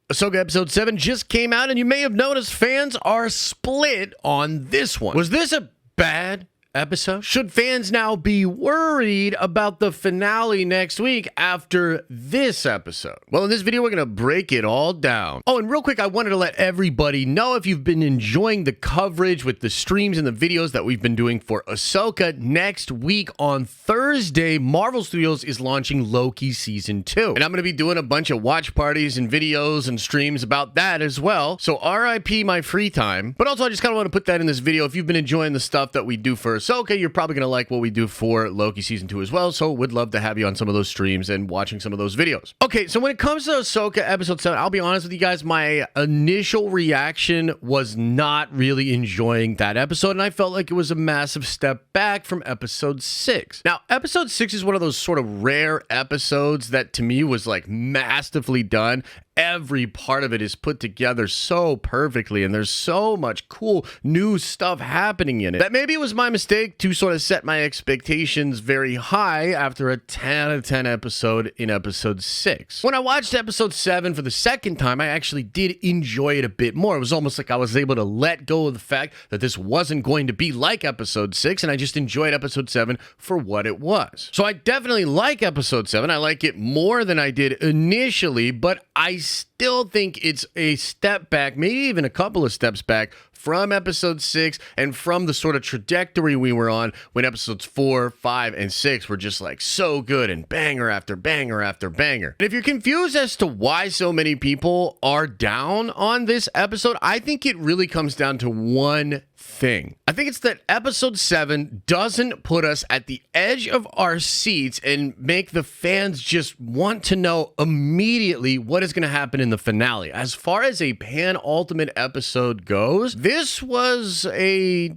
Ahsoka episode 7 just came out, and you may have noticed fans are split on this one. Was this a bad episode? Should fans now be worried about the finale next week after this episode? Well, in this video, we're going to break it all down. Oh, and real quick, I wanted to let everybody know, if you've been enjoying the coverage with the streams and the videos that we've been doing for Ahsoka, next week on Thursday, Marvel Studios is launching Loki Season 2. And I'm going to be doing a bunch of watch parties and videos and streams about that as well. So RIP my free time. But also, I just kind of want to put that in this video. If you've been enjoying the stuff that we do for Ahsoka, you're probably going to like what we do for Loki Season 2 as well, so would love to have you on some of those streams and watching some of those videos. Okay, so when it comes to Ahsoka Episode 7, I'll be honest with you guys, my initial reaction was not really enjoying that episode, and I felt like it was a massive step back from Episode 6. Now, Episode 6 is one of those sort of rare episodes that to me was like masterfully done. Every part of it is put together so perfectly, and there's so much cool new stuff happening in it that maybe it was my mistake to sort of set my expectations very high after a 10 out of 10 episode in Episode 6. When I watched Episode 7 for the second time, I actually did enjoy it a bit more. It was almost like I was able to let go of the fact that this wasn't going to be like Episode 6, and I just enjoyed Episode 7 for what it was. So I definitely like Episode 7. I like it more than I did initially, but I still think it's a step back, maybe even a couple of steps back from Episode 6 and from the sort of trajectory we were on when Episodes 4, 5, and 6 were just like so good and banger after banger after banger. And if you're confused as to why so many people are down on this episode, I think it really comes down to one thing. I think it's that Episode 7 doesn't put us at the edge of our seats and make the fans just want to know immediately what is going to happen in the finale. As far as a pan-ultimate episode goes, this was a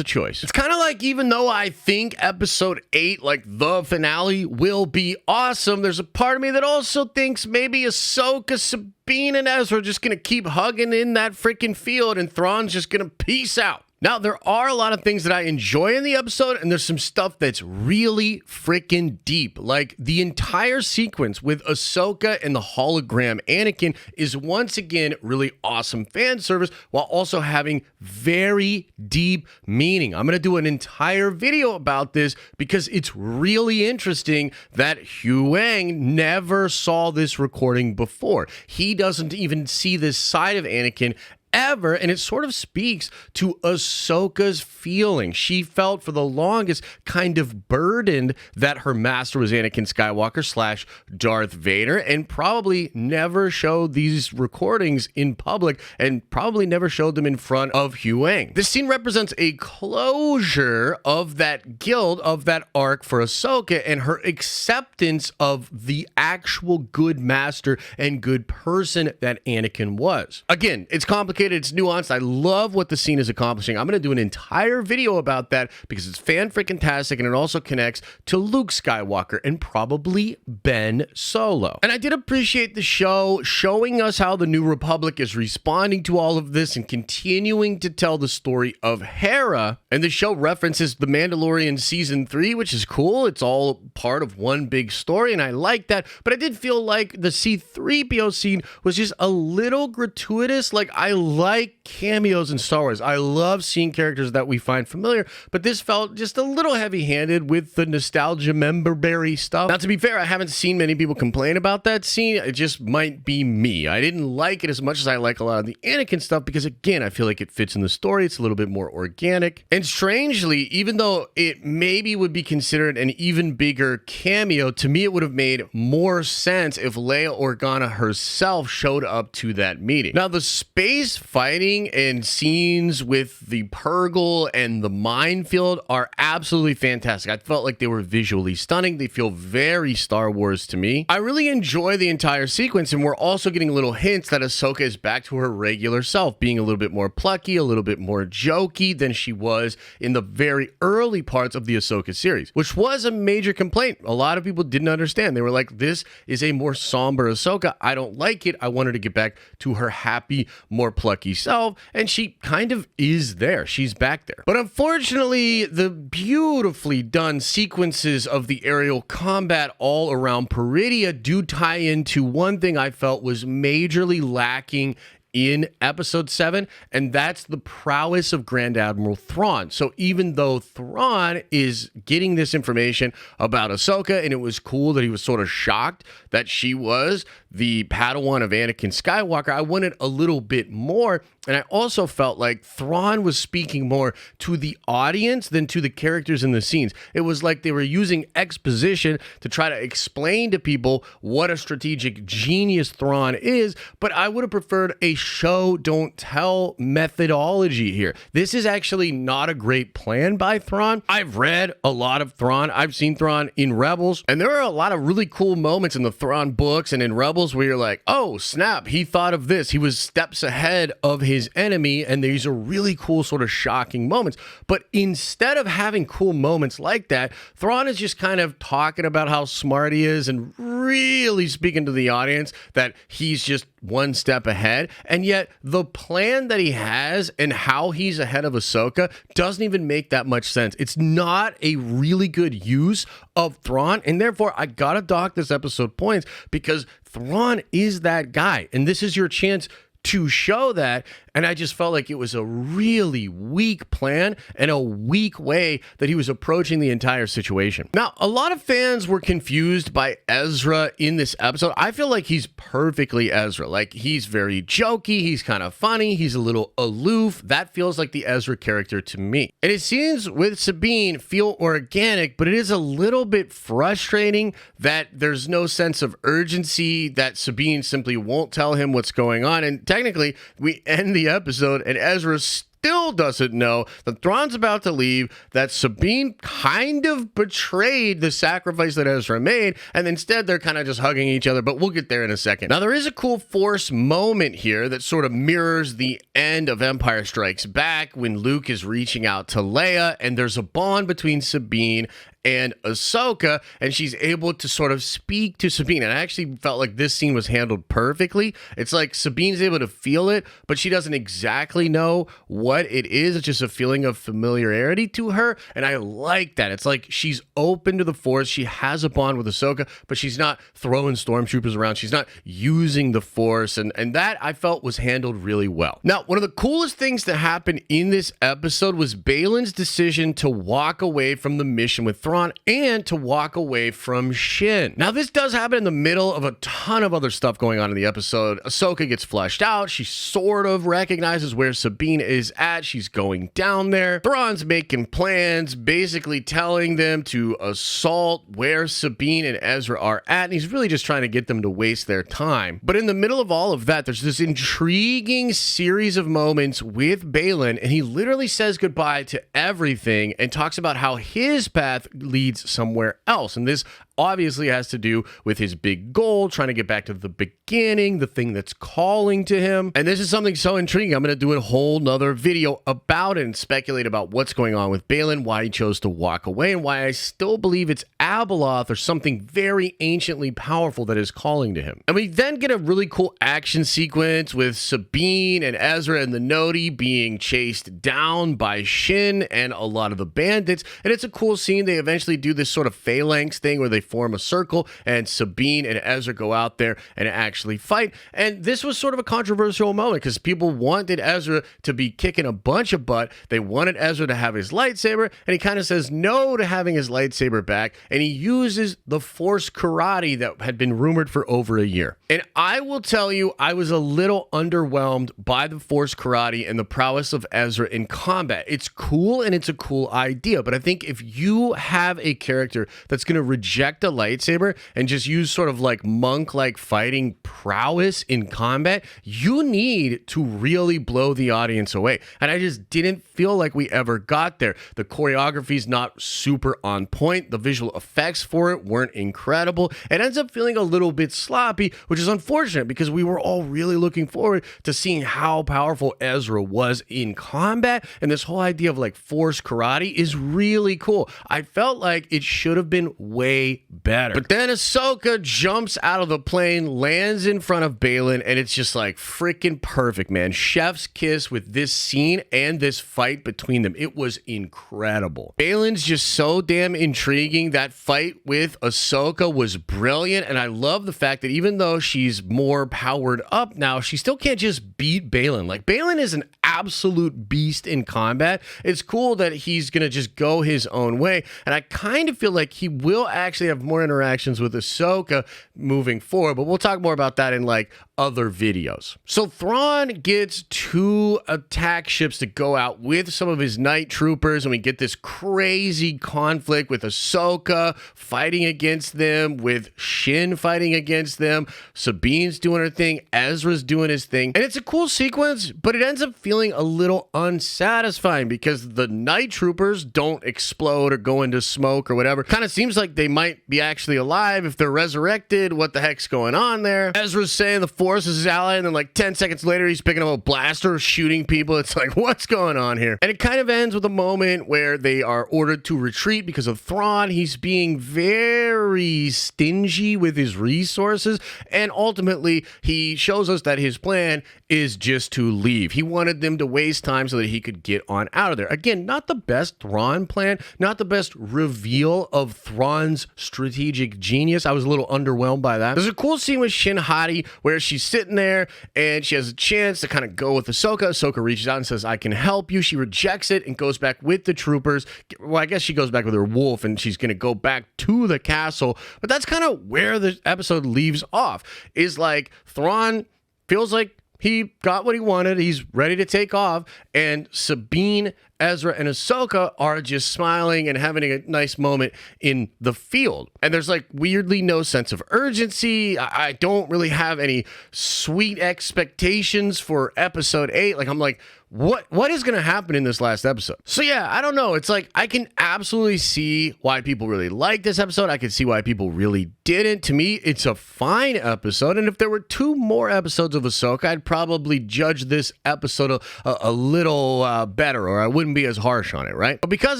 choice. It's kind of like, even though I think Episode 8, like the finale, will be awesome, there's a part of me that also thinks maybe Ahsoka, Sabine, and Ezra are just going to keep hugging in that freaking field, and Thrawn's just going to peace out. Now, there are a lot of things that I enjoy in the episode, and there's some stuff that's really freaking deep. Like, the entire sequence with Ahsoka and the hologram Anakin is once again really awesome fan service, while also having very deep meaning. I'm going to do an entire video about this because it's really interesting that Huyang never saw this recording before. He doesn't even see this side of Anakin ever, and it sort of speaks to Ahsoka's feeling. She felt for the longest kind of burdened that her master was Anakin Skywalker / Darth Vader, and probably never showed these recordings in public, and probably never showed them in front of Huyang. This scene represents a closure of that guilt, of that arc for Ahsoka, and her acceptance of the actual good master and good person that Anakin was. Again, it's complicated. It's nuanced. I love what the scene is accomplishing. I'm going to do an entire video about that because it's fan-freaking-tastic, and it also connects to Luke Skywalker and probably Ben Solo. And I did appreciate the show showing us how the New Republic is responding to all of this and continuing to tell the story of Hera. And the show references The Mandalorian Season 3, which is cool. It's all part of one big story, and I like that. But I did feel like the C-3PO scene was just a little gratuitous. Like, I like cameos in Star Wars. I love seeing characters that we find familiar, but this felt just a little heavy-handed with the nostalgia memberberry stuff. Now, to be fair, I haven't seen many people complain about that scene. It just might be me. I didn't like it as much as I like a lot of the Anakin stuff because, again, I feel like it fits in the story. It's a little bit more organic. And strangely, even though it maybe would be considered an even bigger cameo, to me it would have made more sense if Leia Organa herself showed up to that meeting. Now, the space fighting and scenes with the Purgle and the minefield are absolutely fantastic. I felt like they were visually stunning. They feel very Star Wars to me. I really enjoy the entire sequence, and we're also getting little hints that Ahsoka is back to her regular self, being a little bit more plucky, a little bit more jokey than she was in the very early parts of the Ahsoka series, which was a major complaint. A lot of people didn't understand. They were like, this is a more somber Ahsoka. I don't like it. I want her to get back to her happy, more plucky plucky self, and she kind of is there. She's back there. But unfortunately, the beautifully done sequences of the aerial combat all around Peridia do tie into one thing I felt was majorly lacking in episode 7, and that's the prowess of Grand Admiral Thrawn. So even though Thrawn is getting this information about Ahsoka, and it was cool that he was sort of shocked that she was the Padawan of Anakin Skywalker, I wanted a little bit more. And I also felt like Thrawn was speaking more to the audience than to the characters in the scenes. It was like they were using exposition to try to explain to people what a strategic genius Thrawn is, but I would have preferred a show don't tell methodology here. This is actually not a great plan by Thrawn. I've read a lot of Thrawn. I've seen Thrawn in Rebels, and there are a lot of really cool moments in the Thrawn books and in Rebels where you're like, oh snap, he thought of this. He was steps ahead of his enemy, and these are really cool sort of shocking moments. But instead of having cool moments like that, Thrawn is just kind of talking about how smart he is and really speaking to the audience that he's just one step ahead. And yet the plan that he has and how he's ahead of Ahsoka doesn't even make that much sense. It's not a really good use of Thrawn, and therefore I gotta dock this episode points because Thrawn is that guy, and this is your chance to show that. And I just felt like it was a really weak plan and a weak way that he was approaching the entire situation. Now, a lot of fans were confused by Ezra in this episode. I feel like he's perfectly Ezra. Like, he's very jokey, he's kind of funny, he's a little aloof. That feels like the Ezra character to me. And his scenes with Sabine feel organic, but it is a little bit frustrating that there's no sense of urgency, that Sabine simply won't tell him what's going on. And technically, we end the episode and Ezra still doesn't know that Thrawn's about to leave, that Sabine kind of betrayed the sacrifice that Ezra made, and instead they're kind of just hugging each other, but we'll get there in a second. Now, there is a cool Force moment here that sort of mirrors the end of Empire Strikes Back when Luke is reaching out to Leia, and there's a bond between Sabine and Ahsoka, and she's able to sort of speak to Sabine. And I actually felt like this scene was handled perfectly. It's like Sabine's able to feel it, but she doesn't exactly know what it is. It's just a feeling of familiarity to her, and I like that. It's like she's open to the Force. She has a bond with Ahsoka, but she's not throwing stormtroopers around. She's not using the Force, and that I felt was handled really well. Now, one of the coolest things that happened in this episode was Baylan's decision to walk away from the mission with Thrawn and to walk away from Shin. Now, this does happen in the middle of a ton of other stuff going on in the episode. Ahsoka gets fleshed out. She sort of recognizes where Sabine is at. She's going down there. Thrawn's making plans, basically telling them to assault where Sabine and Ezra are at, and he's really just trying to get them to waste their time. But in the middle of all of that, there's this intriguing series of moments with Baylan, and he literally says goodbye to everything and talks about how his path leads somewhere else. And this obviously has to do with his big goal, trying to get back to the beginning, the thing that's calling to him. And this is something so intriguing. I'm going to do a whole nother video about it and speculate about what's going on with Baylan, why he chose to walk away, and why I still believe it's Abeloth or something very anciently powerful that is calling to him. And we then get a really cool action sequence with Sabine and Ezra and the Noti being chased down by Shin and a lot of the bandits. And it's a cool scene. They eventually do this sort of phalanx thing where they form a circle, and Sabine and Ezra go out there and actually fight. And this was sort of a controversial moment because people wanted Ezra to be kicking a bunch of butt. They wanted Ezra to have his lightsaber, and he kind of says no to having his lightsaber back, and he uses the Force karate that had been rumored for over a year. And I will tell you, I was a little underwhelmed by the Force karate and the prowess of Ezra in combat. It's cool and it's a cool idea, but I think if you have a character that's going to reject a lightsaber and just use sort of like monk-like fighting prowess in combat, you need to really blow the audience away. And I just didn't feel like we ever got there. The choreography's not super on point. The visual effects for it weren't incredible. It ends up feeling a little bit sloppy, which is unfortunate because we were all really looking forward to seeing how powerful Ezra was in combat. And this whole idea of like Force karate is really cool. I felt like it should have been way better. But then Ahsoka jumps out of the plane, lands in front of Baylan, and it's just like freaking perfect, man. Chef's kiss with this scene and this fight between them. It was incredible. Baylan's just so damn intriguing. That fight with Ahsoka was brilliant, and I love the fact that even though she's more powered up now, she still can't just beat Baylan. Like, Baylan is an absolute beast in combat. It's cool that he's gonna just go his own way, and I kind of feel like he will actually have more interactions with Ahsoka moving forward, but we'll talk more about that in like other videos. So Thrawn gets 2 attack ships to go out with some of his night troopers, and we get this crazy conflict with Ahsoka fighting against them, with Shin fighting against them, Sabine's doing her thing, Ezra's doing his thing, and it's a cool sequence, but it ends up feeling a little unsatisfying because the night troopers don't explode or go into smoke or whatever. Kind of seems like they might be actually alive if they're resurrected. What the heck's going on there? Ezra's saying the Force is his ally, and then like 10 seconds later he's picking up a blaster, shooting people. It's like, what's going on here? And it kind of ends with a moment where they are ordered to retreat because of Thrawn. He's being very stingy with his resources, and ultimately he shows us that his plan is just to leave. He wanted them to waste time so that he could get on out of there. Again, not the best Thrawn plan, not the best reveal of Thrawn's strategic genius. I was a little underwhelmed by that. There's a cool scene with Shin Hati where she's sitting there and she has a chance to kind of go with Ahsoka. Ahsoka reaches out and says, I can help you. She rejects it and goes back with the troopers. Well, I guess she goes back with her wolf and she's going to go back to the castle. But that's kind of where the episode leaves off, is like Thrawn feels like he got what he wanted. He's ready to take off. And Sabine, Ezra, and Ahsoka are just smiling and having a nice moment in the field. And there's like weirdly no sense of urgency. I don't really have any sweet expectations for episode 8. Like, I'm like, what is going to happen in this last episode? So yeah, I don't know. It's like, I can absolutely see why people really like this episode. I can see why people really didn't. To me, it's a fine episode. And if there were 2 more episodes of Ahsoka, I'd probably judge this episode a little better, or I wouldn't be as harsh on it, right? But because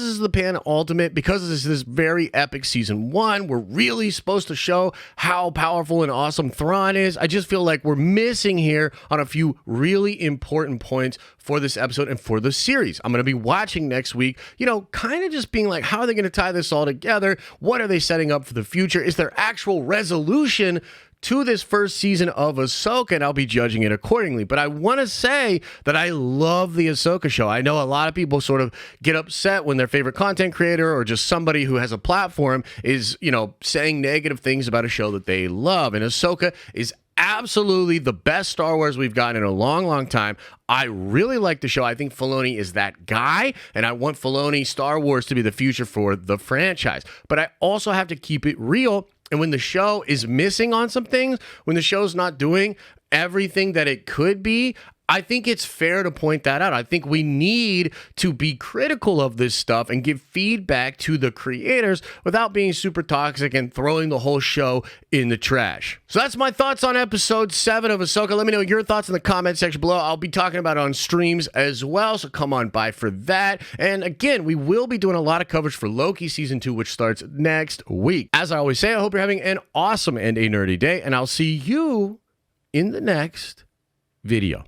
this is the penultimate, because this is this very epic season 1, we're really supposed to show how powerful and awesome Thrawn is. I just feel like we're missing here on a few really important points for this episode and for the series. I'm going to be watching next week, you know, kind of just being like, how are they going to tie this all together? What are they setting up for the future? Is there actual resolution to this first season of Ahsoka? And I'll be judging it accordingly. But I want to say that I love the Ahsoka show. I know a lot of people sort of get upset when their favorite content creator or just somebody who has a platform is, you know, saying negative things about a show that they love. And Ahsoka is absolutely the best Star Wars we've gotten in a long, long time. I really like the show. I think Filoni is that guy, and I want Filoni Star Wars to be the future for the franchise. But I also have to keep it real. And when the show is missing on some things, when the show's not doing everything that it could be, I think it's fair to point that out. I think we need to be critical of this stuff and give feedback to the creators without being super toxic and throwing the whole show in the trash. So that's my thoughts on episode 7 of Ahsoka. Let me know your thoughts in the comment section below. I'll be talking about it on streams as well, so come on by for that. And again, we will be doing a lot of coverage for Loki Season 2, which starts next week. As I always say, I hope you're having an awesome and a nerdy day, and I'll see you in the next video.